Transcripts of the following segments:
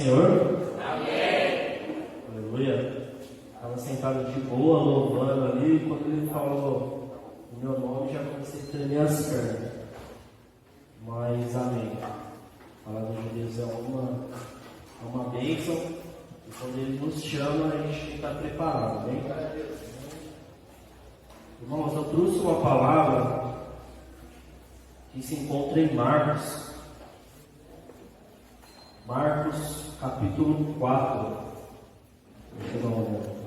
Senhor? Amém. Aleluia. Estava sentado de boa, louvando ali, e quando ele falou o meu nome, já comecei a tremer as pernas. Mas amém. A palavra de Deus é uma bênção, e quando ele nos chama, a gente tem que estar preparado, amém? Irmãos, eu trouxe uma palavra que se encontra em Marcos. Marcos, capítulo 4. Deixa eu dar uma olhada.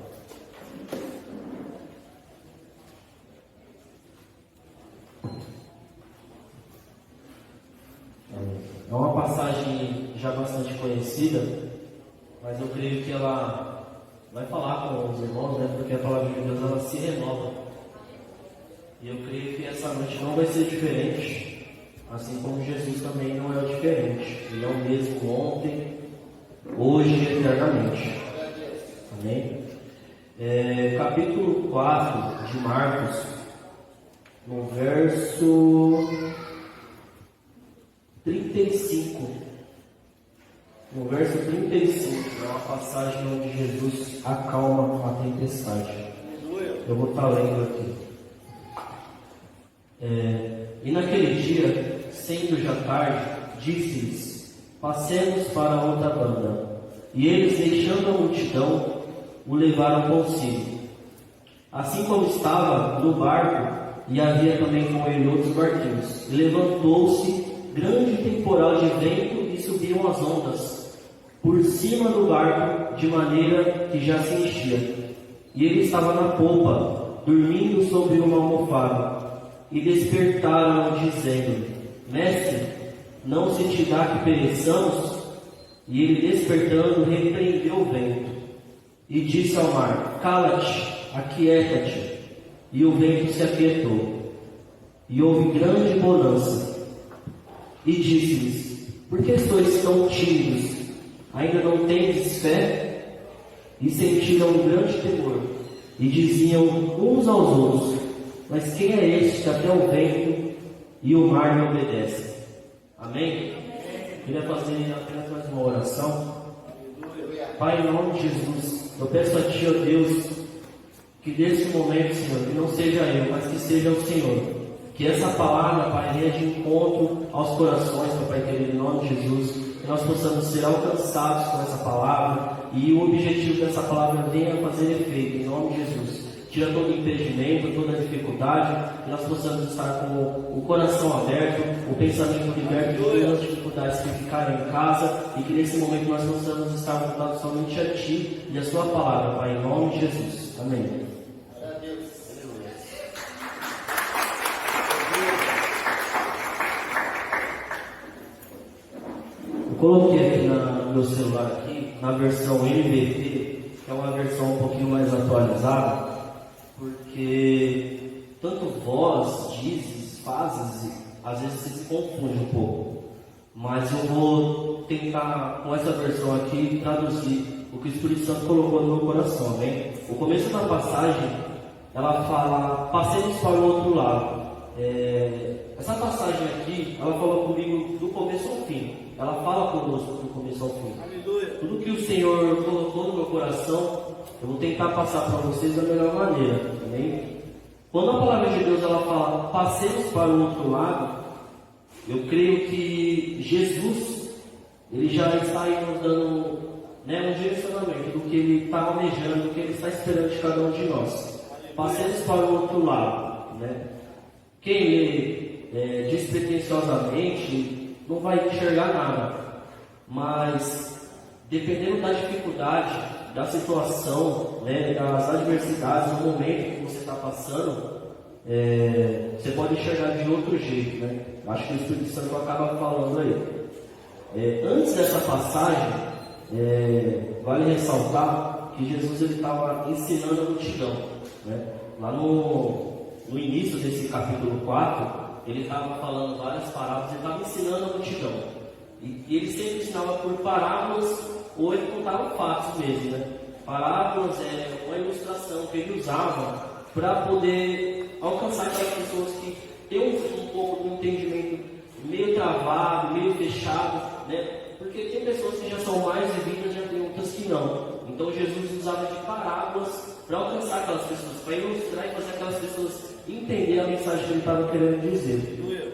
É uma passagem já bastante conhecida, mas eu creio que ela vai falar com os irmãos, né? Porque a palavra de Deus ela se renova. E eu creio que essa noite não vai ser diferente. Assim como Jesus também não é o diferente. Ele é o mesmo ontem, hoje e eternamente. Amém? Capítulo 4 de Marcos, no verso 35. No verso 35, é uma passagem onde Jesus acalma a tempestade. Eu vou estar lendo aqui. E naquele dia, sendo já tarde, disse-lhes: passemos para outra banda. E eles, deixando a multidão, o levaram consigo. Assim como estava no barco, e havia também com ele outros barquinhos, e levantou-se grande temporal de vento, e subiam as ondas por cima do barco, de maneira que já se enchia. E ele estava na popa, dormindo sobre uma almofada. E despertaram, dizendo: Mestre, não se te dá que pereçamos? E ele, despertando, repreendeu o vento e disse ao mar: Cala-te, aquieta-te. E o vento se aquietou. E houve grande bonança. E disse-lhes: Por que sois tão tímidos? Ainda não tendes fé? E sentiram um grande temor. E diziam uns aos outros: Mas quem é este que até o vento e o mar me obedecem? Amém? Queria fazer apenas mais uma oração. Pai, em nome de Jesus, eu peço a Ti, ó Deus, que nesse momento, Senhor, que não seja eu, mas que seja o Senhor. Que essa palavra, Pai, venha de encontro aos corações, Pai querido, em nome de Jesus. Que nós possamos ser alcançados com essa palavra e o objetivo dessa palavra venha fazer efeito, em nome de Jesus. Tira todo impedimento, toda dificuldade, que nós possamos estar com o coração aberto, o pensamento liberto de todas as dificuldades que ficarem em casa, e que nesse momento nós possamos estar voltados somente a Ti e a Sua palavra, Pai, em nome de Jesus. Amém. Eu coloquei aqui no meu celular, aqui, na versão NVT, que é uma versão um pouquinho mais atualizada, porque tanto voz, dizes, fazes, às vezes você se confunde um pouco. Mas eu vou tentar, com essa versão aqui, traduzir o que o Espírito Santo colocou no meu coração, amém? O começo da passagem, ela fala: passemos para o outro lado. Essa passagem aqui, ela fala comigo do começo ao fim. Ela fala conosco do começo ao fim. Aleluia. Tudo que o Senhor colocou no meu coração, eu vou tentar passar para vocês da melhor maneira, amém? Quando a palavra de Deus ela fala: passemos para o outro lado, eu creio que Jesus, ele já está aí nos dando, um direcionamento do que ele está almejando, do que ele está esperando de cada um de nós. Passemos para o outro lado, Quem lê despretensiosamente não vai enxergar nada, mas dependendo da dificuldade, da situação, das adversidades, do momento que você está passando, você pode enxergar de outro jeito, Acho que o Espírito Santo acaba falando aí. Antes dessa passagem, vale ressaltar que Jesus estava ensinando a multidão, Lá no início desse capítulo 4, ele estava falando várias parábolas, ele estava ensinando a multidão. E ele sempre ensinava por parábolas, ou ele contava fatos mesmo, Parábolas é uma ilustração que ele usava para poder alcançar aquelas pessoas que têm um pouco de entendimento meio travado, meio fechado, Porque tem pessoas que já são mais vividas, já tem outras que não. Então Jesus usava de parábolas para alcançar aquelas pessoas, para ilustrar e fazer aquelas pessoas entender a mensagem que ele estava querendo dizer.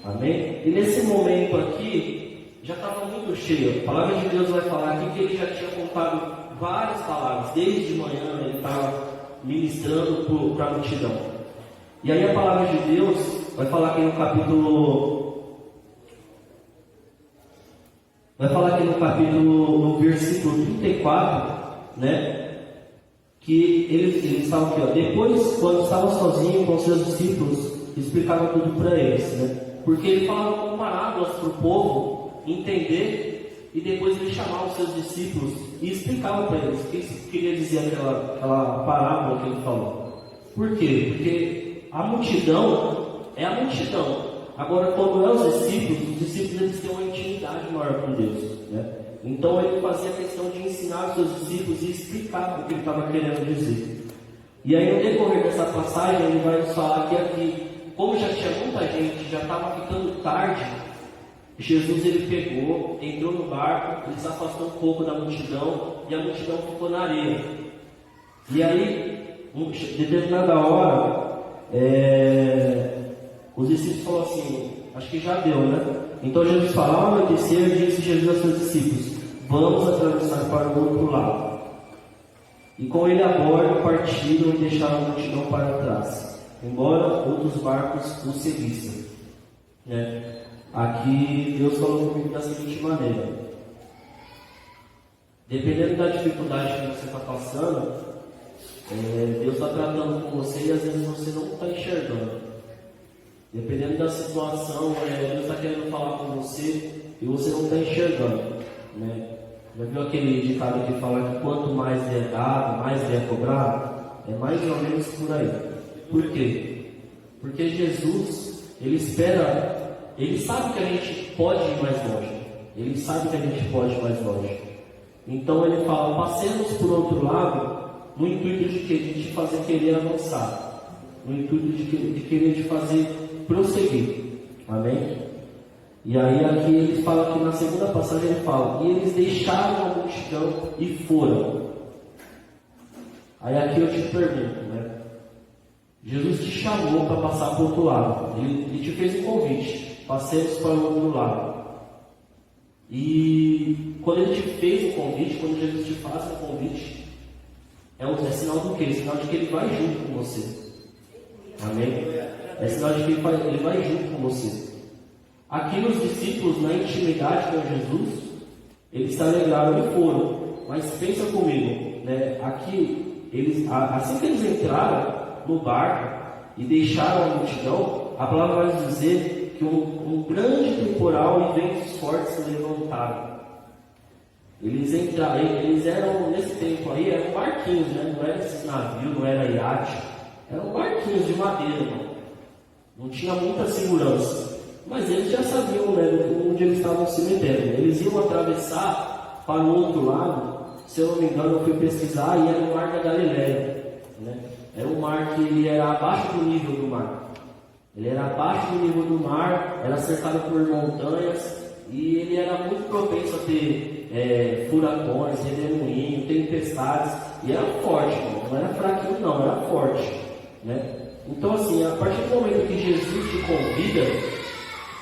Amém? E nesse momento aqui, já estava muito cheio. A palavra de Deus vai falar aqui que ele já tinha contado várias palavras. Desde de manhã ele estava ministrando para a multidão. E aí a palavra de Deus vai falar aqui no no versículo 34, né? Que eles estavam aqui, ó. Depois, quando estava sozinho com seus discípulos, explicava tudo para eles, né? Porque ele falava com parábolas para o povo entender, e depois ele chamava os seus discípulos e explicava para eles o que queria dizer aquela parábola que ele falou. Por quê? Porque a multidão é a multidão. Agora, quando é os discípulos eles têm uma intimidade maior com Deus, né? Então ele fazia questão de ensinar os seus discípulos e explicar o que ele estava querendo dizer. E aí no decorrer dessa passagem ele vai nos falar que aqui, como já tinha muita gente, já estava ficando tarde, Jesus ele pegou, entrou no barco, ele se afastou um pouco da multidão e a multidão ficou na areia. E aí, de determinada hora, os discípulos falaram assim, acho que já deu, né? Então Jesus fala, ao anoitecer, disse Jesus aos seus discípulos, vamos atravessar para o outro lado. E com ele a bordo partiram e deixaram a multidão para trás, embora outros barcos o seguissem. Aqui Deus falou comigo da seguinte maneira: dependendo da dificuldade que você está passando, Deus está tratando com você e às vezes você não está enxergando. Dependendo da situação, Deus está querendo falar com você e você não está enxergando, né? Já viu aquele ditado que fala que quanto mais é dado, mais é cobrado? É mais ou menos por aí. Por quê? Porque Jesus, ele espera, ele sabe que a gente pode ir mais longe. Ele sabe que a gente pode ir mais longe. Então ele fala, passemos por outro lado, no intuito de que? De te fazer querer avançar. No intuito de querer te fazer prosseguir. Amém? E aí aqui ele fala que na segunda passagem ele fala, e eles deixaram a multidão e foram. Aí aqui eu te pergunto, né? Jesus te chamou para passar para o outro lado. Ele te fez um convite. Passemos para o outro lado. E quando ele te fez o convite, quando Jesus te faz o convite, é sinal do quê? É sinal de que ele vai junto com você. Amém? É sinal de que ele vai junto com você. Aqui nos discípulos, na intimidade com Jesus, eles se alegraram e foram. Mas pensa comigo, né? Aqui, assim que eles entraram no barco e deixaram a multidão, a palavra vai dizer que um grande temporal e ventos fortes se levantaram. Eles eram, nesse tempo aí, eram barquinhos, né? Não era esses navios, não era iate, eram barquinhos de madeira, mano. Não tinha muita segurança. Mas eles já sabiam, né, onde eles estavam se metendo. Eles iam atravessar para o outro lado. Se eu não me engano, eu fui pesquisar e era o Mar da Galileia, né? Era um mar que ele era abaixo do nível do mar. Ele era abaixo do nível do mar, era cercado por montanhas e ele era muito propenso a ter furacões, redemoinho, tempestades. E era forte, não era fraquinho não, era forte, né? Então assim, a partir do momento que Jesus te convida,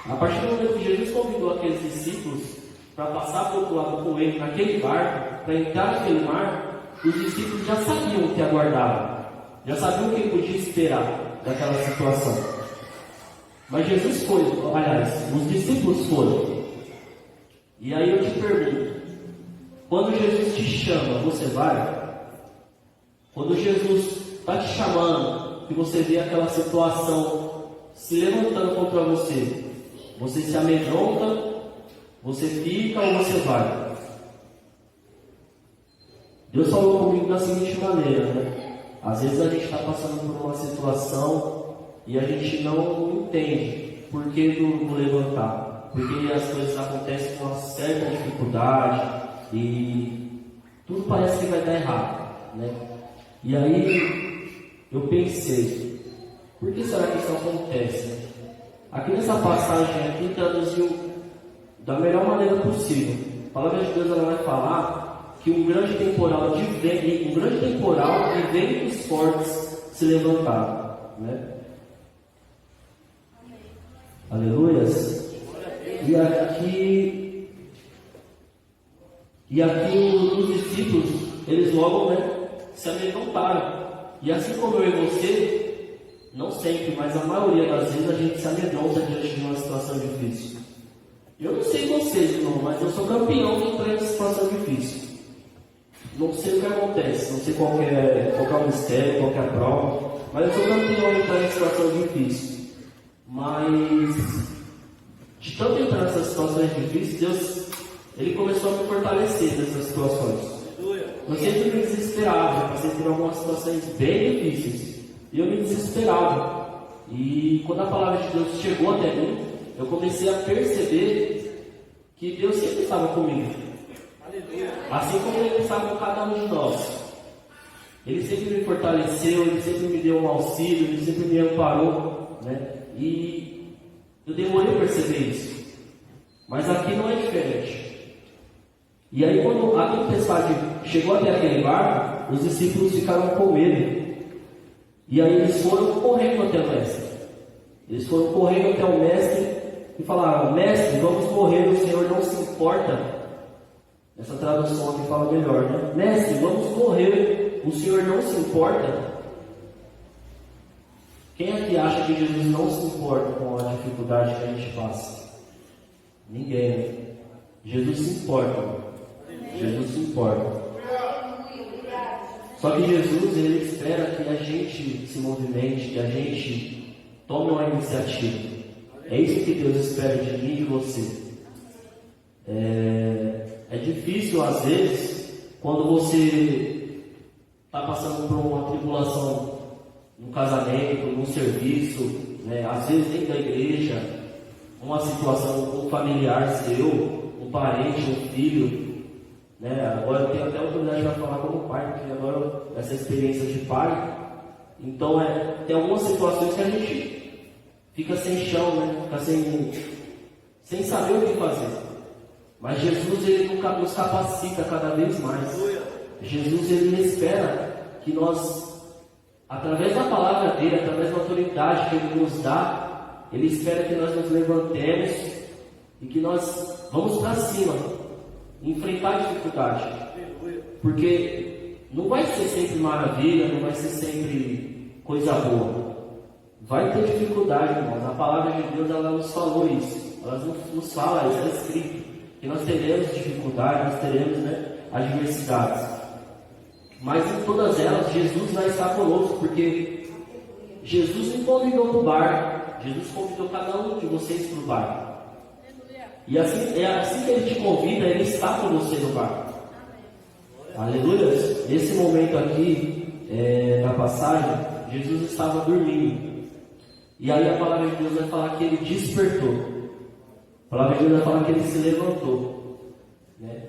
a partir do momento que Jesus convidou aqueles discípulos para passar para o outro lado com ele, naquele barco, para entrar naquele mar, os discípulos já sabiam o que aguardavam, já sabiam o que podia esperar daquela situação. Mas Jesus foi, aliás, os discípulos foram. E aí eu te pergunto, quando Jesus te chama, você vai? Quando Jesus está te chamando, que você vê aquela situação se levantando contra você, você se amedronta, você fica ou você vai? Deus falou comigo da seguinte maneira, né? Às vezes a gente está passando por uma situação e a gente não entende por que do levantar. Porque as coisas acontecem com uma certa dificuldade e tudo parece que vai dar errado, né? E aí eu pensei, por que será que isso acontece? Aqui nessa passagem aqui traduziu da melhor maneira possível. A palavra de Deus ela vai falar que um grande temporal de ventos fortes se levantaram, né? Aleluias. E aqui os discípulos, eles logo, né, se amedrontaram. E assim como eu e você, não sempre, mas a maioria das vezes a gente se amedronta diante de uma situação difícil. Eu não sei vocês, irmão, mas eu sou campeão de entrar em situação difícil. Não sei o que acontece, não sei qual é o mistério, qual é a prova, mas eu sou campeão de entrar em situação difícil. Mas de tanto entrar nessas situações difíceis, Deus ele começou a me fortalecer nessas situações. Eu sempre me desesperava, eu passei por algumas situações bem difíceis e eu me desesperava. E quando a palavra de Deus chegou até mim, eu comecei a perceber que Deus sempre estava comigo. Assim como Ele estava com cada um de nós. Ele sempre me fortaleceu, Ele sempre me deu um auxílio, Ele sempre me amparou, né? E eu demorei a perceber isso. Mas aqui não é diferente. E aí quando a tempestade chegou até aquele barco, os discípulos ficaram com medo. E aí eles foram correndo até o mestre. Eles foram correndo até o mestre e falaram: mestre, vamos morrer, o Senhor não se importa. Essa tradução aqui fala melhor, né? Mestre, vamos morrer, o Senhor não se importa. Quem aqui acha que Jesus não se importa com a dificuldade que a gente passa? Ninguém, né? Jesus se importa. Jesus se importa. Só que Jesus, Ele espera que a gente se movimente, que a gente tome uma iniciativa. É isso que Deus espera de mim e de você. É difícil às vezes, quando você está passando por uma tribulação no casamento, no serviço, né? Às vezes dentro da igreja, uma situação com um familiar seu, um parente, um filho, né? Agora eu tenho até a oportunidade de falar como pai, porque agora essa experiência de pai. Então tem algumas situações que a gente fica sem chão, né? Fica sem saber o que fazer. Mas Jesus Ele nos capacita cada vez mais. Jesus Ele espera que nós, através da palavra dele, através da autoridade que Ele nos dá, Ele espera que nós nos levantemos e que nós vamos para cima, enfrentar a dificuldade. Porque não vai ser sempre maravilha, não vai ser sempre coisa boa. Vai ter dificuldade, irmãos. A palavra de Deus ela nos falou isso. Ela nos fala, isso é escrito. Que nós teremos dificuldades, nós teremos, né, adversidades. Mas em todas elas, Jesus vai estar conosco, porque Jesus me convidou para o barco. Jesus convidou cada um de vocês para o barco. E assim, é assim que Ele te convida, Ele está com você no barco. Aleluia. Nesse momento aqui, da passagem, Jesus estava dormindo. E aí a palavra de Deus vai falar que Ele despertou. A palavra de Deus vai falar que Ele se levantou, né?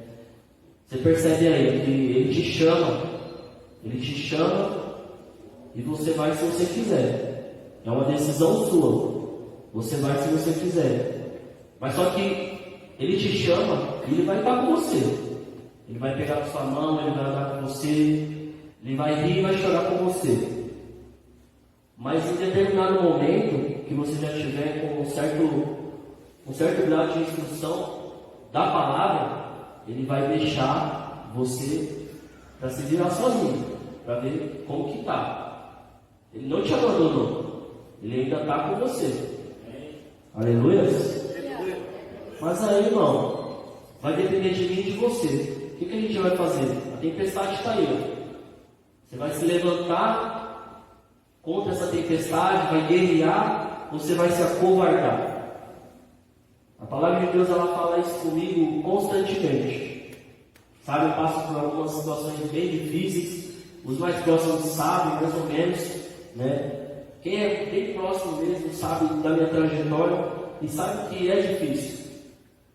Você percebe aí que Ele te chama e você vai se você quiser. É uma decisão sua. Você vai se você quiser. Mas só que Ele te chama e Ele vai estar com você. Ele vai pegar a sua mão, Ele vai andar com você, Ele vai rir e vai chorar com você. Mas em determinado momento que você já estiver com um certo grau de instrução da palavra, Ele vai deixar você para se virar sozinho, para ver como que está. Ele não te abandonou, Ele ainda está com você. Aleluia. Mas aí, irmão, vai depender de mim e de você. O que a gente vai fazer? A tempestade está aí, ó. Você vai se levantar contra essa tempestade, vai guerrear, você vai se acovardar. A palavra de Deus ela fala isso comigo constantemente. Sabe, eu passo por algumas situações bem difíceis. Os mais próximos sabem, mais ou menos, né? Quem é bem próximo mesmo sabe da minha trajetória e sabe que é difícil.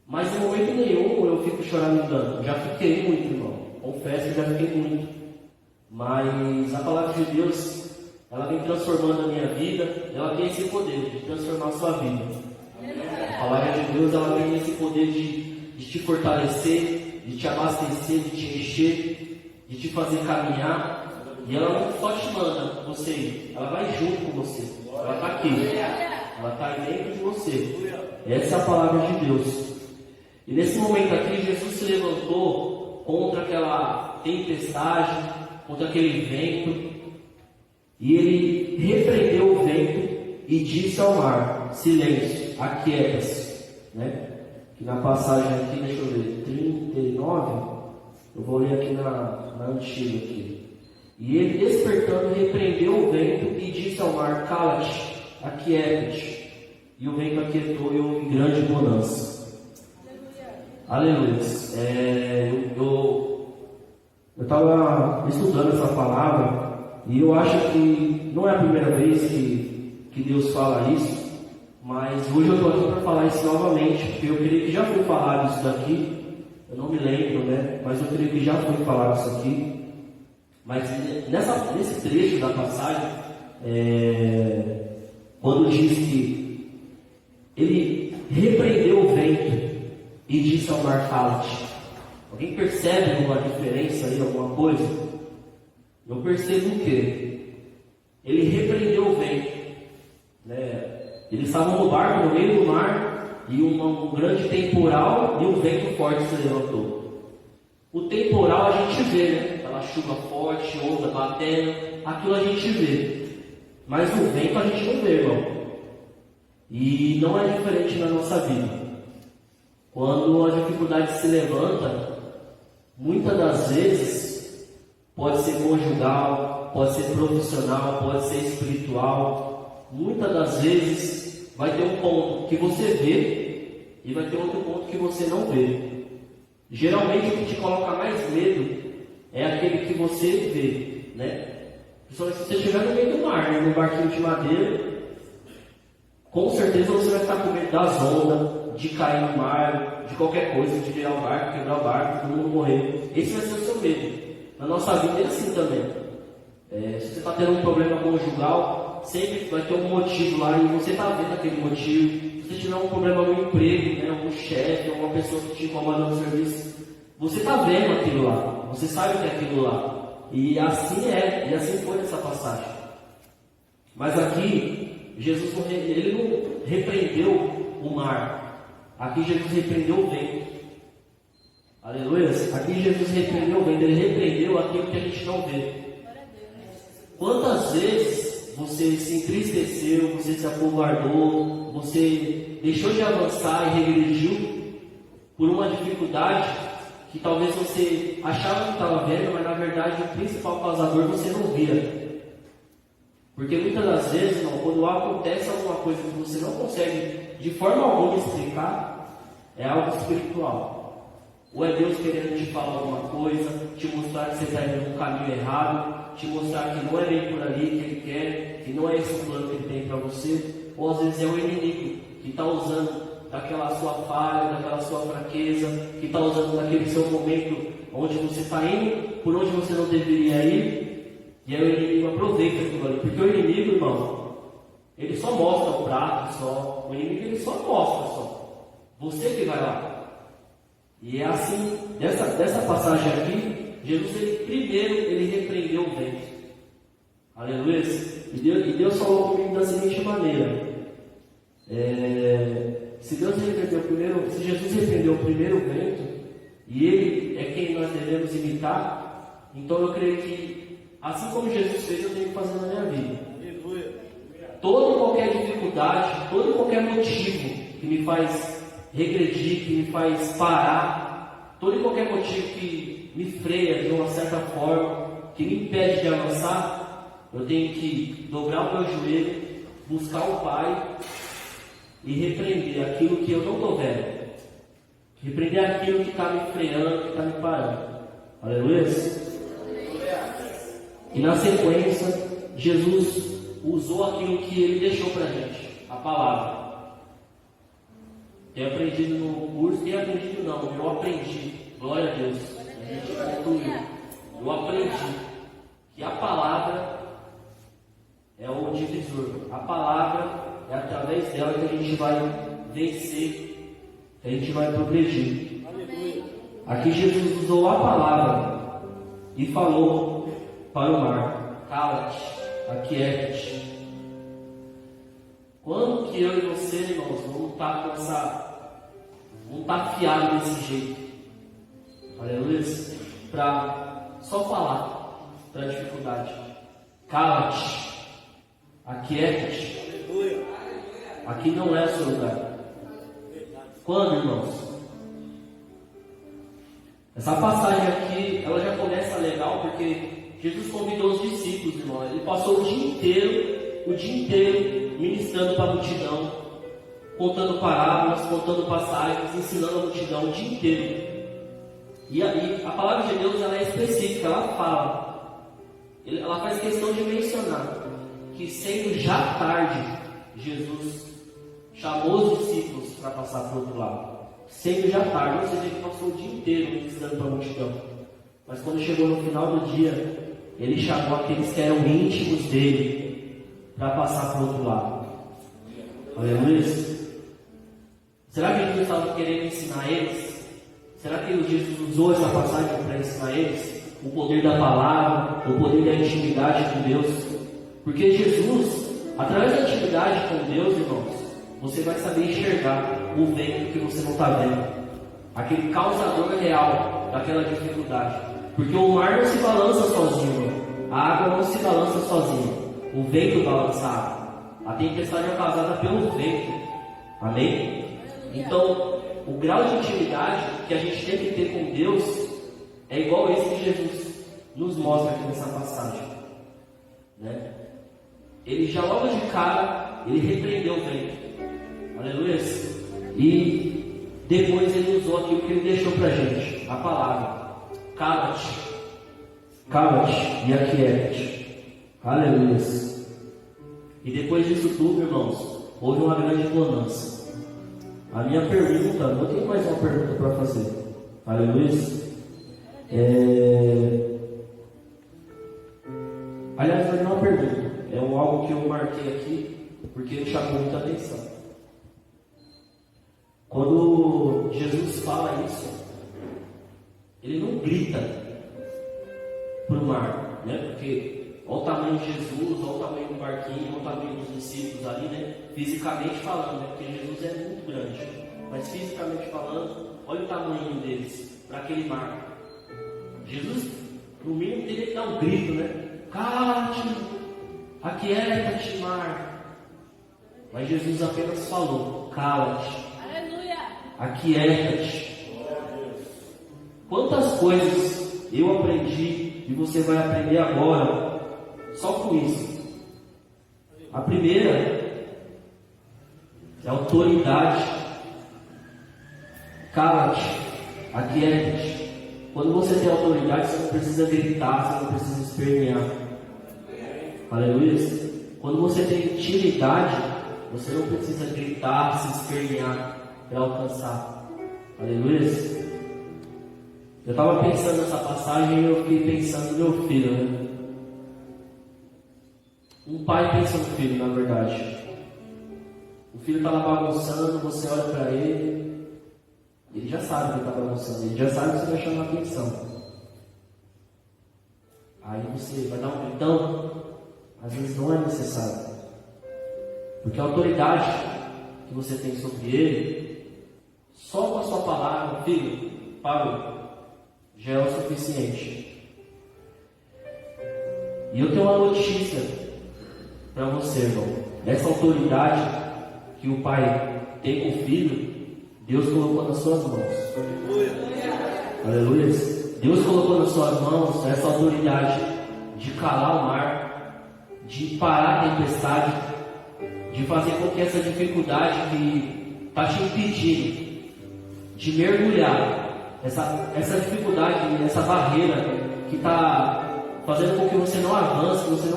Mas em momento nenhum eu fico choramingando. Já fiquei muito, irmão. Confesso que já fiquei muito. Mas a palavra de Deus, ela vem transformando a minha vida. Ela tem esse poder de transformar a sua vida. palavra de Deus, ela tem esse poder de te fortalecer, de te abastecer, de te encher, de te fazer caminhar. E ela não só te manda você ir, ela vai junto com você. Ela está aqui, ela está aí dentro de você. Essa é a palavra de Deus. E nesse momento aqui, Jesus se levantou contra aquela tempestade, contra aquele vento, e ele repreendeu o vento e disse ao mar: silêncio, aquieta-se. Né? Que na passagem aqui, deixa eu ver, 39, eu vou ler aqui na antiga aqui. E ele, despertando, repreendeu o vento e disse ao mar: cala-te, aquieta-te. E o vento aquietou e houve grande bonança. Aleluia. Eu estava estudando essa palavra e eu acho que não é a primeira vez que Deus fala isso, mas hoje eu estou aqui para falar isso novamente, porque eu creio que já foi falado isso daqui. Eu não me lembro, né? Mas eu creio que já foi falado isso aqui. Mas nesse trecho da passagem, quando diz que ele repreendeu o vento e disse ao mar: cala-te. Alguém percebe alguma diferença aí, alguma coisa? Eu percebo o quê? Ele repreendeu o vento. Né? Eles estavam no barco, no meio do mar, e um grande temporal e um vento forte se levantou. O temporal a gente vê, né? Aquela chuva forte, onda batendo, aquilo a gente vê. Mas o vento a gente não vê, irmão. E não é diferente na nossa vida. Quando a dificuldade se levanta, muitas das vezes pode ser conjugal, pode ser profissional, pode ser espiritual. Muitas das vezes vai ter um ponto que você vê e vai ter outro ponto que você não vê. Geralmente o que te coloca mais medo é aquele que você vê, né? Principalmente se você estiver no meio do mar, né? Num barquinho de madeira, com certeza você vai ficar com medo das ondas, de cair no mar, de qualquer coisa, de virar o barco, quebrar o barco, todo mundo morrer. Esse vai ser o seu medo. Na nossa vida é assim também. Se você está tendo um problema conjugal, sempre vai ter um motivo lá e você está vendo aquele motivo. Se você tiver um problema no emprego, né, algum chefe, alguma pessoa que te incomoda no serviço, você está vendo aquilo lá, você sabe que é aquilo lá. E assim e assim foi nessa passagem. Mas aqui, Jesus ele não repreendeu o mar. Aqui Jesus repreendeu o vento. Aleluia. Aqui Jesus repreendeu o vento. Ele repreendeu aquilo que a gente não vê. Quantas vezes você se entristeceu, você se acovardou, você deixou de avançar e regrediu por uma dificuldade que talvez você achava que estava vendo, mas na verdade o principal causador você não via. Porque muitas das vezes, irmão, quando acontece alguma coisa que você não consegue de forma alguma explicar, é algo espiritual. Ou é Deus querendo te falar alguma coisa, te mostrar que você está indo no caminho errado, te mostrar que não é bem por ali que Ele quer, que não é esse o plano que Ele tem para você. Ou às vezes é o inimigo que está usando daquela sua falha, daquela sua fraqueza, que está usando daquele seu momento onde você está indo, por onde você não deveria ir, e aí o inimigo aproveita aquilo ali. Porque o inimigo, irmão, ele só mostra o prato, só. O inimigo ele só mostra, só. Você que vai lá. E é assim, dessa passagem aqui, Jesus ele repreendeu o vento. Aleluia. E Deus falou comigo da seguinte maneira. Se Jesus repreendeu o primeiro vento, e Ele é quem nós devemos imitar, então eu creio que, assim como Jesus fez, eu tenho que fazer na minha vida. Toda e qualquer dificuldade, todo e qualquer motivo que me faz regredir, que me faz parar, todo e qualquer motivo que me freia de uma certa forma, que me impede de avançar, eu tenho que dobrar o meu joelho, buscar o Pai e repreender aquilo que eu não estou vendo. Repreender aquilo que está me freando, que está me parando. Aleluia. E na sequência, Jesus usou aquilo que Ele deixou para a gente, a palavra. Tenho aprendido no curso, eu aprendi, glória a Deus, a gente concluiu. Eu aprendi que a palavra é o divisor, a palavra é através dela que a gente vai vencer, a gente vai progredir. Aqui Jesus usou a palavra e falou para o mar: cala-te, aquieta-te. Quando que eu e você, irmãos, vamos estar afiados desse jeito? Aleluia. Para só falar para a dificuldade: cala-te, aquieta-te. Aqui não é o seu lugar. Quando, irmãos? Essa passagem aqui, ela já começa legal, porque Jesus convidou os discípulos, irmãos. Ele passou o dia inteiro ministrando para a multidão, contando parábolas, contando passagens, ensinando a multidão o dia inteiro. E aí, a palavra de Deus, ela é específica, ela faz questão de mencionar que, sendo já tarde, Jesus chamou os discípulos para passar para o outro lado. Sendo já tarde, ou seja, ele passou o dia inteiro ministrando para a multidão. Mas quando chegou no final do dia, ele chamou aqueles que eram íntimos dele para passar para o outro lado. Aleluia. Será que Jesus estava querendo ensinar eles? Será que Jesus usou essa passagem para ensinar eles o poder da palavra, o poder da intimidade com Deus? Porque Jesus, através da intimidade com Deus, irmãos, você vai saber enxergar o vento que você não está vendo, aquele causador real daquela dificuldade. Porque o mar não se balança sozinho, a água não se balança sozinha, o vento balança a água. A tempestade é causada pelo vento. Amém? Então, o grau de intimidade que a gente tem que ter com Deus é igual esse que Jesus nos mostra aqui nessa passagem, né? Ele já logo de cara, ele repreendeu o vento. Aleluia. E depois ele usou aquilo que ele deixou pra gente, a palavra: cala-te e aquieta-te. Aleluia. E depois disso tudo, irmãos, houve uma grande bonança. A minha pergunta, eu tenho mais uma pergunta para fazer. Aleluia. Aliás, não é uma pergunta, é algo que eu marquei aqui porque me chamou muita atenção. Quando Jesus fala isso, ele não grita para o mar, né? Porque olha o tamanho de Jesus, olha o tamanho do barquinho, olha o tamanho dos discípulos ali, né? Fisicamente falando, né? Porque Jesus é muito grande, mas fisicamente falando, olha o tamanho deles para aquele mar. Jesus, no mínimo, teria que dar um grito, né? Cala-te, aquieta-te, mar. Mas Jesus apenas falou: cala-te, aquieta-te. Quantas coisas eu aprendi e você vai aprender agora só com isso? A primeira é autoridade. Cala-te, aquieta-te. Quando você tem autoridade, você não precisa gritar, você não precisa espernear. Aleluia. Quando você tem intimidade, você não precisa gritar, se espernear para alcançar. Aleluia. Eu estava pensando nessa passagem e eu fiquei pensando no meu filho, né? Um pai pensa no filho, na verdade. O filho está lá bagunçando, você olha para ele, ele já sabe que está bagunçando, ele já sabe que você vai chamar atenção. Aí você vai dar um gritão, às vezes não é necessário. Porque a autoridade que você tem sobre ele, só com a sua palavra: filho, parou, já é o suficiente. E eu tenho uma notícia para você, irmão. Essa autoridade que o pai tem com o filho, Deus colocou nas suas mãos. Aleluia. Deus colocou nas suas mãos essa autoridade de calar o mar, de parar a tempestade, de fazer com que essa dificuldade que está te impedindo de mergulhar, essa dificuldade, essa barreira que está fazendo com que você não avance, que você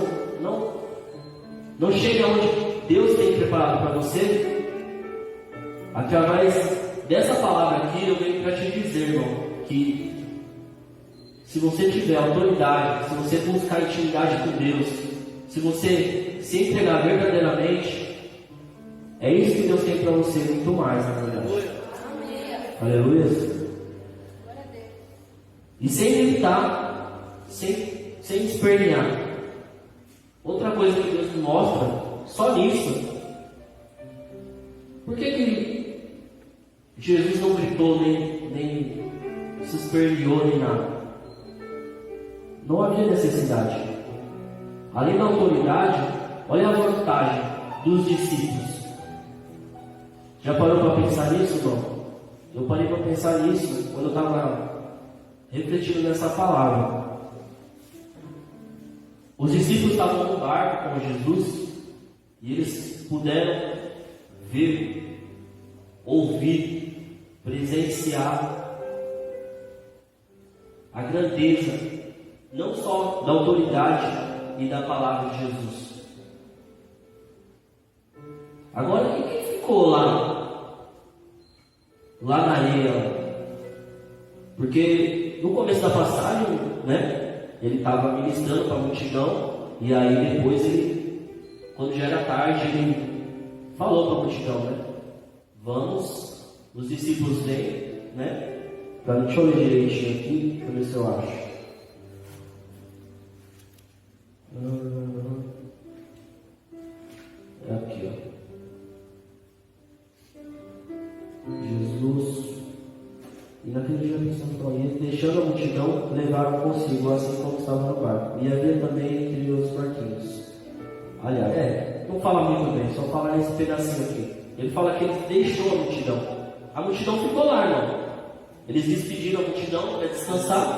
não chegue aonde Deus tem preparado para você. Através dessa palavra aqui, eu venho para te dizer, irmão, que se você tiver autoridade, se você buscar intimidade com Deus, se você se entregar verdadeiramente, É isso que Deus tem para você, muito mais, na verdade. Aleluia. E sem limitar, sem espernear. Outra coisa que Deus me mostra, só nisso. Por que Jesus não gritou, nem se esperneou, nem nada? Não havia necessidade. Além da autoridade, olha a vantagem dos discípulos. Já parou para pensar nisso, irmão? Eu parei para pensar nisso quando eu estava refletindo nessa palavra. Os discípulos estavam no barco com Jesus e eles puderam ver, ouvir, presenciar a grandeza, não só da autoridade e da palavra de Jesus. Agora, quem ficou lá na areia? Porque no começo da passagem, né? Ele estava ministrando para a multidão, e aí depois quando já era tarde, ele falou para a multidão, né? Vamos, os discípulos vêm, né? Deixa eu ler direitinho aqui, para ver se eu acho. É aqui, ó. Jesus. E naquele dia pensando ele, deixando a multidão, levaram consigo, assim como estava no barco. E havia também entre os barquinhos. Aliás, não fala muito bem, só fala esse pedacinho aqui. Ele fala que ele deixou a multidão. A multidão ficou lá, irmão. Eles despediram a multidão para descansar.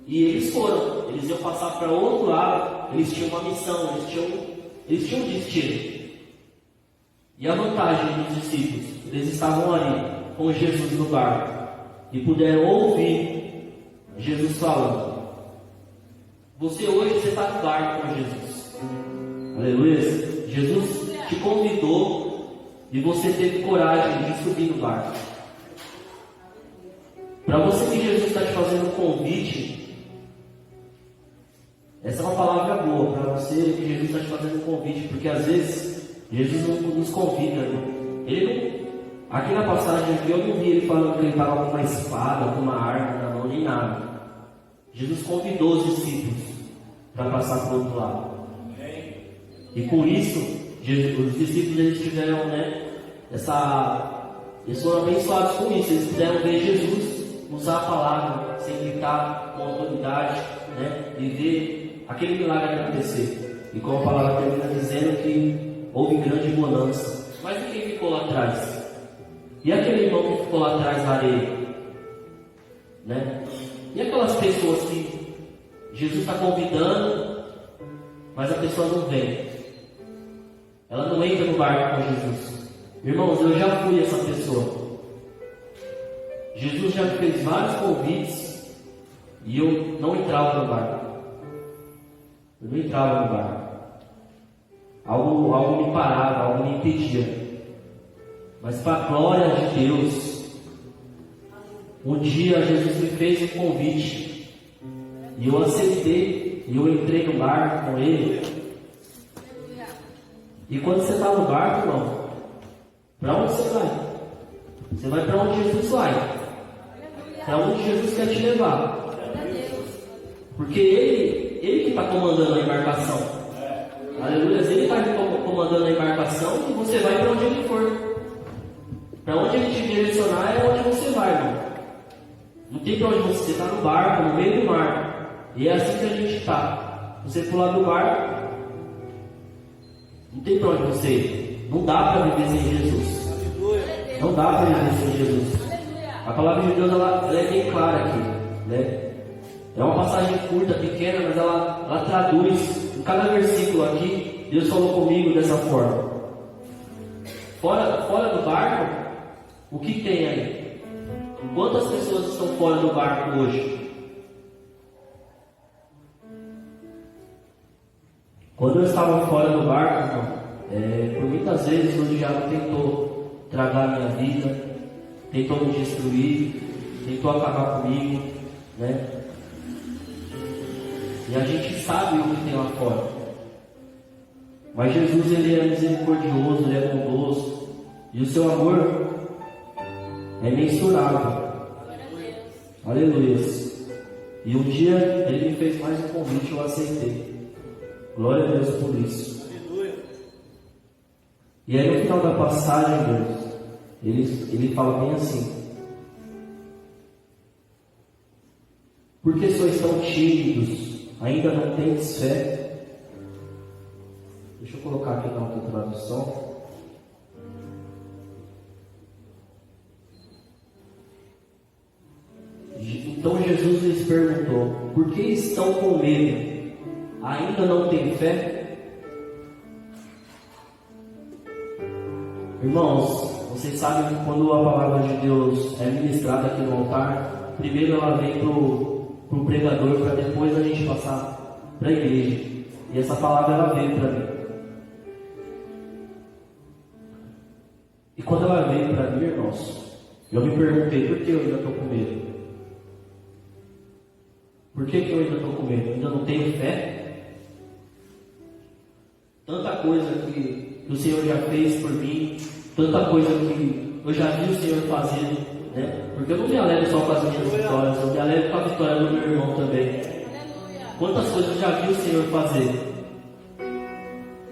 E eles foram. Eles iam passar para outro lado. Eles tinham uma missão, eles tinham um destino. E a vantagem dos discípulos, eles estavam ali com Jesus no barco e puderam ouvir Jesus falando. Você hoje está no barco com Jesus. Aleluia. Jesus te convidou e você teve coragem de subir no barco. Para você que Jesus está te fazendo um convite, essa é uma palavra boa para você que Jesus está te fazendo um convite, porque às vezes Jesus não nos convida, né? Ele não. Aqui na passagem aqui eu não vi ele falando que ele estava com uma espada, com uma arma na mão, nem nada. Jesus convidou os discípulos para passar para o outro lado. E com isso, os discípulos eles tiveram, né, eles foram abençoados com isso. Eles puderam ver Jesus usar a palavra sem gritar, com autoridade, né, e ver aquele milagre acontecer. E como a palavra termina dizendo que houve grande bonança. Mas e quem ficou lá atrás? E aquele irmão que ficou lá atrás na areia? Né? E aquelas pessoas que Jesus está convidando, mas a pessoa não vem? Ela não entra no barco com Jesus. Irmãos, eu já fui essa pessoa. Jesus já me fez vários convites e eu não entrava no barco. Eu não entrava no barco. Algo me parava, algo me impedia. Mas para a glória de Deus, um dia Jesus me fez um convite e eu aceitei e eu entrei no barco com ele. E quando você está no barco, irmão, para onde você vai? Você vai para onde Jesus vai, para onde Jesus quer te levar, porque ele que está comandando a embarcação. Aleluia, ele está comandando a embarcação e você vai para onde ele for. Para onde ele te direcionar é onde você vai, irmão. Não tem para onde você está, no barco, no meio do mar. E é assim que a gente está. Você pular do barco, não tem para onde você ir. Não dá para viver sem Jesus. Não dá para viver sem Jesus. A palavra de Deus ela é bem clara aqui, né? É uma passagem curta, pequena, mas ela traduz. Em cada versículo aqui, Deus falou comigo dessa forma. Fora do barco, o que tem aí? Quantas pessoas estão fora do barco hoje? Quando eu estava fora do barco, por muitas vezes o diabo tentou tragar a minha vida, tentou me destruir, tentou acabar comigo, né? E a gente sabe o que tem lá fora. Mas Jesus, ele é misericordioso, ele é bondoso, e o seu amor é mensurável. Aleluia. E um dia ele me fez mais um convite, eu aceitei. Glória a Deus por isso. E aí no final da passagem, Deus, ele fala bem assim: por que sois tão tímidos? Ainda não tendes fé? Deixa eu colocar aqui na outra tradução. Então Jesus lhes perguntou: por que estão com medo? Ainda não têm fé? Irmãos, vocês sabem que quando a palavra de Deus é ministrada aqui no altar, primeiro ela vem para o pregador, para depois a gente passar para a igreja. E essa palavra ela veio para mim. E quando ela veio para mim, irmãos, eu me perguntei: por que eu ainda estou com medo? Por que eu ainda estou com medo? Ainda não tenho fé? Tanta coisa que o Senhor já fez por mim, tanta coisa que eu já vi o Senhor fazer, né? Porque eu não me alegro só com as minhas vitórias, eu me alegro com a vitória do meu irmão também. Quantas coisas eu já vi o Senhor fazer?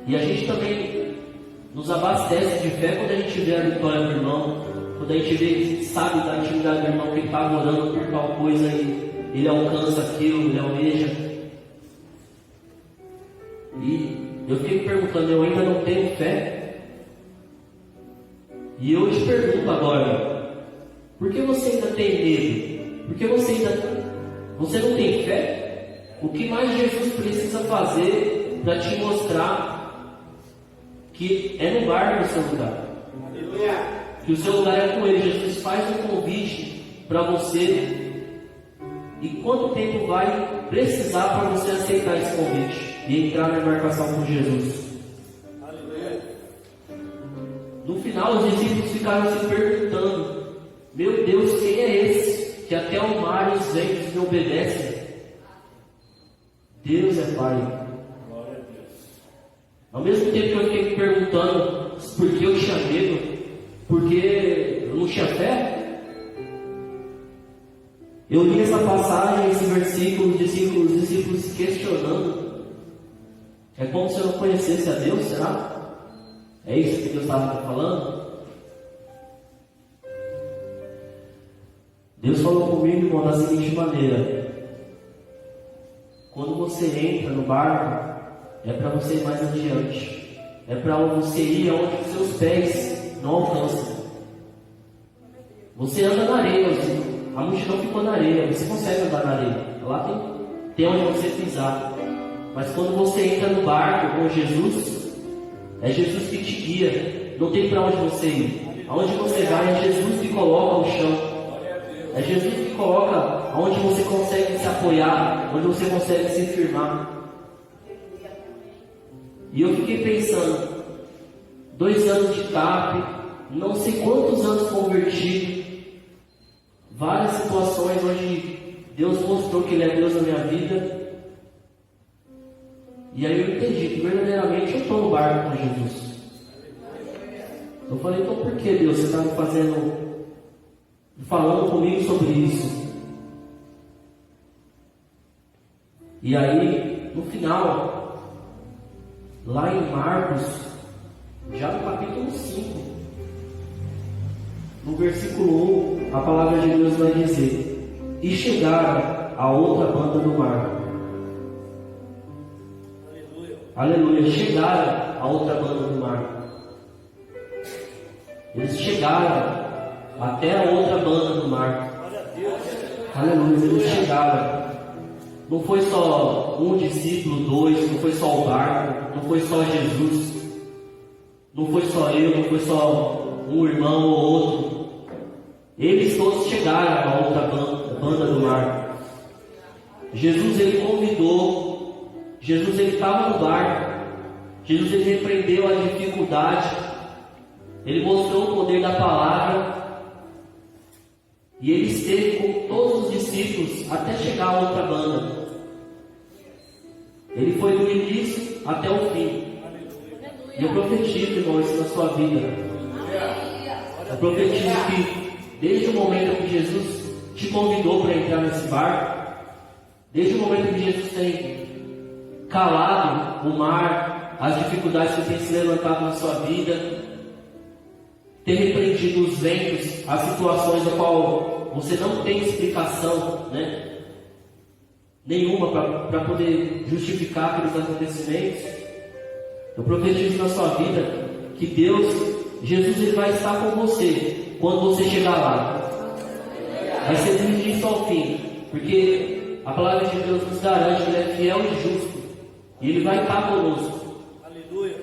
E a gente também nos abastece de fé quando a gente vê a vitória do irmão, quando a gente vê, sabe da intimidade do irmão que ele está orando por tal coisa e ele alcança aquilo, ele almeja. E eu fiquei me perguntando: eu ainda não tenho fé? E eu te pergunto agora: por que você ainda tem medo? Por que você não tem fé? O que mais Jesus precisa fazer para te mostrar que é no barco o seu lugar? Que o seu lugar é com Ele. Jesus faz um convite para você. E quanto tempo vai precisar para você aceitar esse convite e entrar na embarcação com Jesus? No final, os discípulos ficaram se perguntando: meu Deus, quem é esse que até o mar e os ventos me obedecem? Deus é Pai. Ao mesmo tempo que eu fiquei me perguntando por que eu tinha medo, porque eu não tinha fé, eu li essa passagem, esse versículo, os discípulos se questionando. É como se eu não conhecesse a Deus, será? É isso que Deus estava falando? Deus falou comigo, irmão, da seguinte maneira: quando você entra no barco, é para você ir mais adiante, é para você ir aonde os seus pés não alcançam. Você anda na areia, a multidão ficou na areia, você consegue andar na areia, lá tem onde você pisar. Mas quando você entra no barco com Jesus, é Jesus que te guia, não tem para onde você ir. Aonde você vai é Jesus que coloca o chão, é Jesus que coloca aonde você consegue se apoiar, onde você consegue se firmar. E eu fiquei pensando, 2 anos de TAP, não sei quantos anos convertido, várias situações onde Deus mostrou que Ele é Deus na minha vida. E aí eu entendi que verdadeiramente eu estou no barco com Jesus. Eu falei: então por que, Deus, você está falando comigo sobre isso? E aí, no final, lá em Marcos, já no capítulo 5, no versículo 1, a palavra de Deus vai dizer: e chegaram a outra banda do mar. Aleluia, chegaram a outra banda do mar. Eles chegaram até a outra banda do mar. Aleluia, eles chegaram. Não foi só um discípulo, 2, não foi só o barco, não foi só Jesus, não foi só eu, não foi só um irmão ou outro. Eles todos chegaram à outra banda do mar. Jesus, ele convidou. Jesus, ele estava no barco. Jesus, ele repreendeu a dificuldade. Ele mostrou o poder da palavra. E ele esteve com todos os discípulos até chegar à outra banda. Ele foi do início até o fim. E eu profetizo, irmão, isso na sua vida. Eu profetizo que desde o momento que Jesus te convidou para entrar nesse barco, desde o momento que Jesus tem calado o mar, as dificuldades que tem se levantado na sua vida, ter repreendido os ventos, as situações da qual você não tem explicação, né, nenhuma para poder justificar aqueles acontecimentos. Eu profetizo na sua vida que Deus, Jesus, Ele vai estar com você quando você chegar lá. Vai ser do início ao fim, porque a palavra de Deus nos garante que Ele é fiel e justo, e Ele vai estar conosco. Aleluia.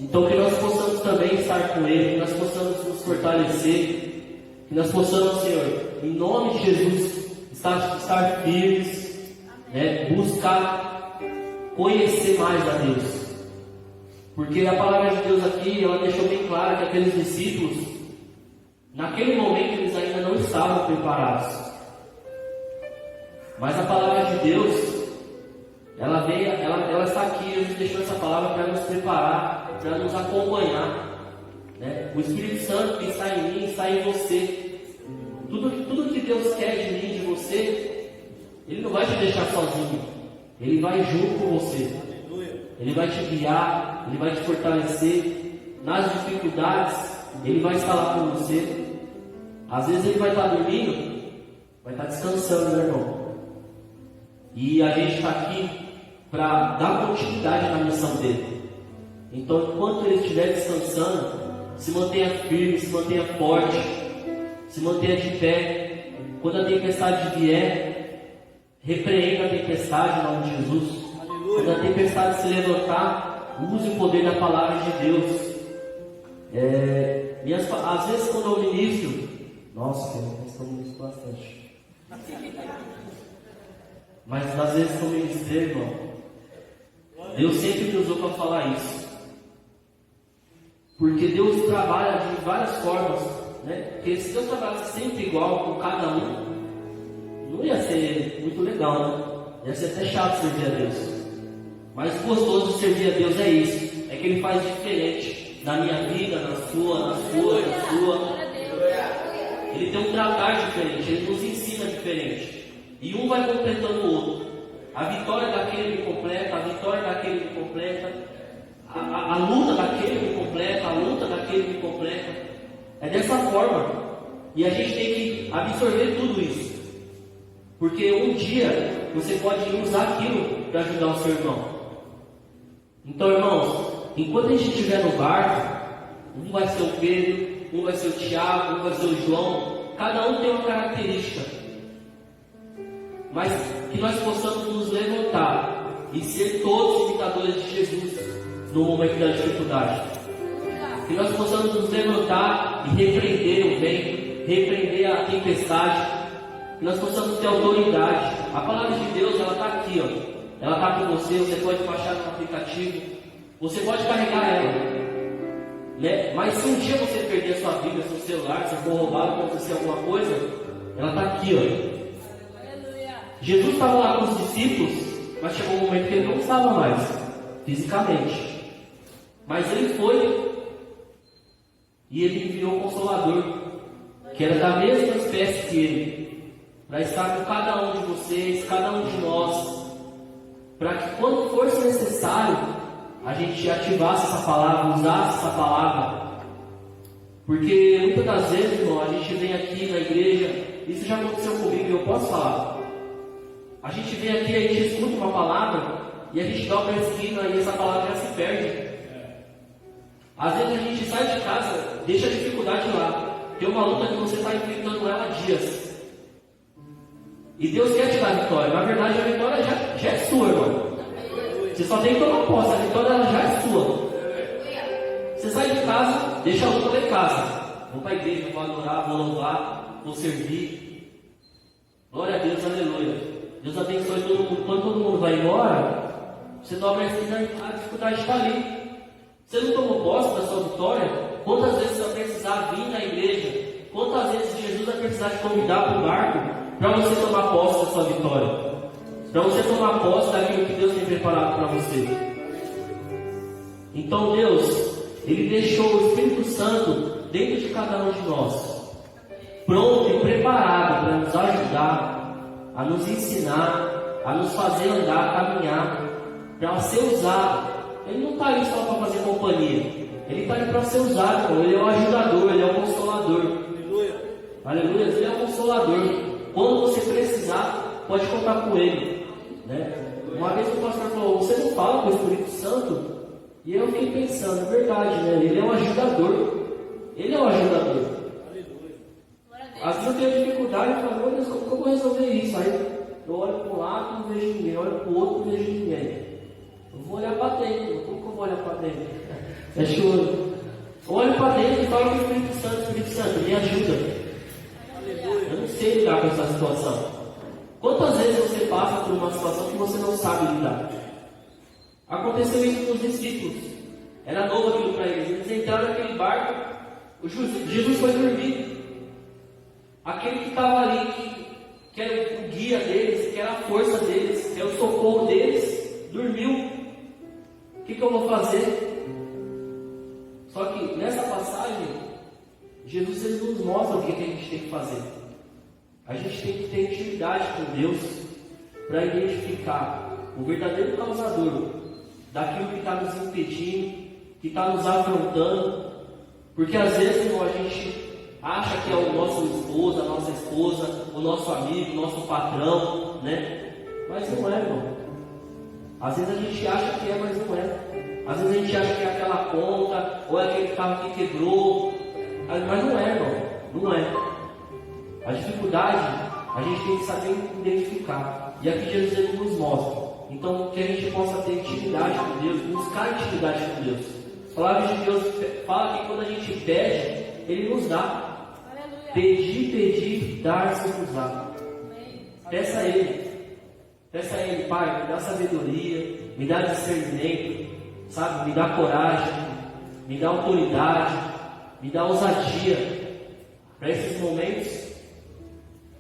Então que nós possamos também estar com Ele, que nós possamos nos fortalecer, que nós possamos, Senhor, em nome de Jesus, estar firmes, né, buscar conhecer mais a Deus. Porque a palavra de Deus aqui, ela deixou bem claro que aqueles discípulos, naquele momento eles ainda não estavam preparados. Mas a palavra de Deus, ela está aqui, Jesus deixou essa palavra para nos preparar, para nos acompanhar, né? O Espírito Santo que está em mim, está em você. Tudo que Deus quer de mim, de você, Ele não vai te deixar sozinho. Ele vai junto com você. Ele vai te guiar, Ele vai te fortalecer. Nas dificuldades, Ele vai estar lá com você. Às vezes Ele vai estar dormindo, vai estar descansando, meu irmão. E a gente está aqui para dar continuidade na missão dele. Então, enquanto Ele estiver descansando, se mantenha firme, se mantenha forte, se mantenha de pé. Quando a tempestade vier, repreenda a tempestade em nome de Jesus. Quando a tempestade se levantar, use o poder da palavra de Deus. Às vezes quando eu ministro, nossa, eu ministro bastante. Mas às vezes quando eu ministrei, irmão, Deus sempre me usou para falar isso. Porque Deus trabalha de várias formas, né? Porque se Deus trabalhasse sempre igual com cada um, não ia ser muito legal, né? Ia ser até chato servir a Deus. Mas o gostoso de servir a Deus é isso, é que Ele faz diferente na minha vida, na sua. Ele tem um tratar diferente, Ele nos ensina diferente. E um vai completando o outro. A vitória daquele me completa, a vitória daquele me completa, a luta daquele me completa, a luta daquele me completa. É dessa forma. E a gente tem que absorver tudo isso. Porque um dia você pode usar aquilo para ajudar o seu irmão. Então, irmãos, enquanto a gente estiver no barco, um vai ser o Pedro, um vai ser o Tiago, um vai ser o João. Cada um tem uma característica. Mas que nós possamos nos levantar e ser todos imitadores de Jesus no momento da dificuldade. Que nós possamos nos levantar e repreender o vento, repreender a tempestade. Que nós possamos ter autoridade. A palavra de Deus, ela está aqui, ó. Ela está com você, você pode baixar no aplicativo, você pode carregar ela, né? Mas se um dia você perder a sua Bíblia, seu celular, se for roubado, acontecer alguma coisa, ela está aqui, ó. Jesus estava lá com os discípulos, mas chegou um momento que Ele não estava mais, fisicamente. Mas Ele foi, e Ele enviou o Consolador, que era da mesma espécie que Ele, para estar com cada um de vocês, cada um de nós, para que quando fosse necessário, a gente ativasse essa palavra, usasse essa palavra. Porque muitas das vezes, irmão, a gente vem aqui na igreja, isso já aconteceu comigo e eu posso falar. A gente vem aqui, a gente escuta uma palavra, e a gente dobra a esquina e essa palavra já se perde. Às vezes a gente sai de casa, deixa a dificuldade lá. Tem uma luta que você está enfrentando ela há dias. E Deus quer te dar a vitória. Na verdade, a vitória já é sua, irmão. Você só tem que tomar posse. A vitória ela já é sua. Você sai de casa, deixa a luta lá em casa. Vou para a igreja, vou adorar, vou louvar, vou servir. Glória a Deus, aleluia. Deus abençoe todo mundo. Quando todo mundo vai embora, você dobra a esquina, a dificuldade está ali. Você não tomou posse da sua vitória? Quantas vezes você vai precisar vir na igreja? Quantas vezes Jesus vai precisar te convidar para o barco para você tomar posse da sua vitória? Para você tomar posse daquilo que Deus tem preparado para você? Então Deus, Ele deixou o Espírito Santo dentro de cada um de nós, pronto e preparado para nos ajudar, a nos ensinar, a nos fazer andar, caminhar, para ser usado. Ele não está ali só para fazer companhia, Ele está ali para ser usado, irmão. Ele é o ajudador, Ele é o consolador. Aleluia. Aleluia, Ele é o consolador. Quando você precisar, pode contar com Ele, né? Uma vez o pastor falou, você não fala com o Espírito Santo? E eu fiquei pensando, é verdade, né? Ele é o ajudador. Ele é o ajudador. Às vezes eu tenho dificuldade e falo, meu Deus, como que eu vou resolver isso? Aí eu olho para um lado e não vejo ninguém, olho para o outro e não vejo ninguém. Eu vou olhar para dentro. Como que eu vou olhar para dentro? É choro. Eu olho para dentro e falo com o Espírito Santo, me ajuda. Eu não sei lidar com essa situação. Quantas vezes você passa por uma situação que você não sabe lidar? Aconteceu isso com os discípulos. Era novo aquilo para eles. Eles entraram naquele barco. Jesus foi dormir. Aquele que estava ali, que era o guia deles, que era a força deles, que era o socorro deles, dormiu. O que eu vou fazer? Só que nessa passagem, Jesus ele nos mostra o que a gente tem que fazer. A gente tem que ter intimidade com Deus para identificar o verdadeiro causador daquilo que está nos impedindo, que está nos afrontando. Porque às vezes, irmão, a gente acha que é o nosso esposo, a nossa esposa, o nosso amigo, o nosso patrão, né? Mas não é, irmão. Às vezes a gente acha que é, mas não é. Às vezes a gente acha que é aquela conta, ou é aquele carro que quebrou. Mas não é, irmão. Não é. A dificuldade, a gente tem que saber identificar. E aqui Jesus ele nos mostra. Então, que a gente possa ter intimidade com Deus, buscar intimidade com Deus. A palavra de Deus fala que quando a gente pede, Ele nos dá. Aleluia. Pedir, dar-se-nos-á. Peça a Ele. Peça a Ele, Pai, me dá sabedoria, me dá discernimento, sabe? Me dá coragem, me dá autoridade, me dá ousadia para esses momentos.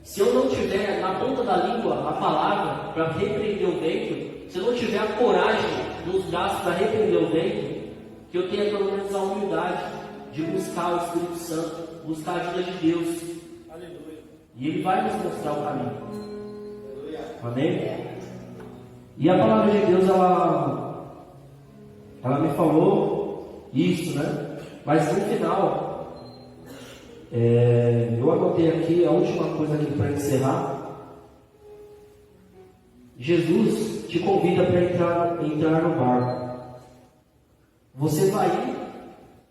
Se eu não tiver na ponta da língua a palavra para repreender o vento, se eu não tiver a coragem nos braços para repreender o vento, que eu tenha pelo menos a humildade de buscar o Espírito Santo, buscar a ajuda de Deus. Aleluia. E Ele vai nos mostrar o caminho. Aleluia. Amém? E a palavra de Deus, ela me falou isso, né? Mas no final, eu anotei aqui a última coisa aqui para encerrar. Jesus te convida para entrar no barco. Você vai ir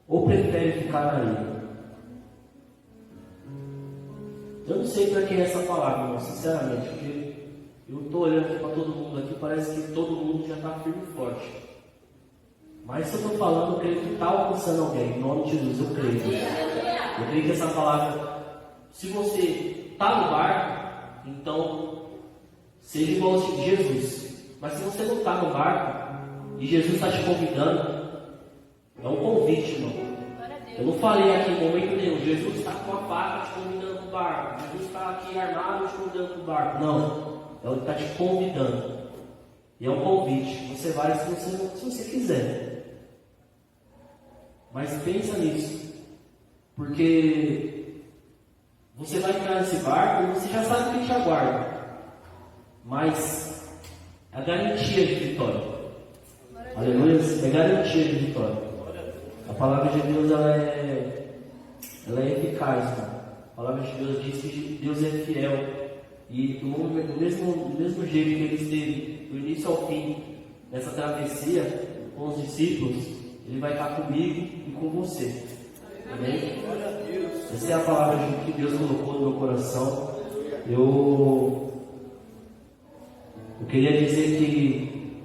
ou prefere ficar na ilha? Eu não sei para que é essa palavra, irmão, sinceramente, porque eu estou olhando para todo mundo aqui, parece que todo mundo já está firme e forte. Mas se eu estou falando, eu creio que está alcançando alguém, em nome de Jesus, eu creio. Eu creio que essa palavra, se você está no barco, então seja igual a Jesus. Mas se você não está no barco e Jesus está te convidando, é um convite, irmão. Eu não falei aqui em momento nenhum, Jesus está com a faca te convidando para o barco, Jesus está aqui armado te convidando para o barco. Não, Ele está te convidando. E é um convite. Você vai se você quiser. Mas pensa nisso. Porque você vai entrar nesse barco e você já sabe o que te aguarda. Mas é a garantia de vitória. Aleluia, é garantia de vitória. A palavra de Deus ela é eficaz. Né? A palavra de Deus diz que Deus é fiel. E do mesmo jeito que Ele esteve do início ao fim dessa travessia com os discípulos, Ele vai estar comigo e com você. Amém? Essa é a palavra que Deus colocou no meu coração. Eu queria dizer que,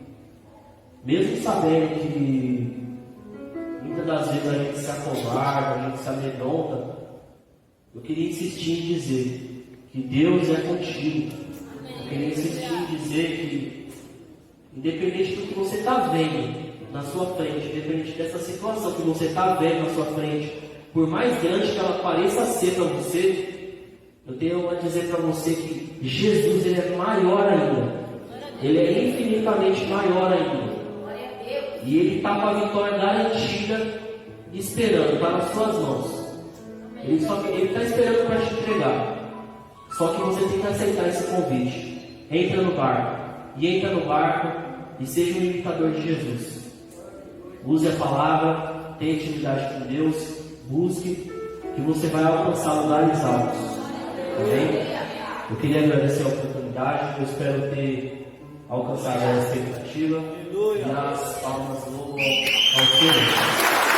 mesmo sabendo que muitas das vezes a gente se acovarda, a gente se amedronta, eu queria insistir em dizer que Deus é contigo. Eu queria insistir em dizer que, independente do que você está vendo na sua frente, independente dessa situação que você está vendo na sua frente, por mais grande que ela pareça ser para você, eu tenho a dizer para você que Jesus ele é maior ainda. Ele é infinitamente maior ainda. E ele está com a vitória garantida, esperando, está nas suas mãos. Ele está esperando para te entregar. Só que você tem que aceitar esse convite. Entra no barco. E entra no barco e seja um imitador de Jesus. Use a palavra, tenha intimidade com Deus, busque, que você vai alcançar lugares altos. Amém? Eu queria agradecer a oportunidade, eu espero ter alcançado a expectativa. E as palmas louvam ao Senhor.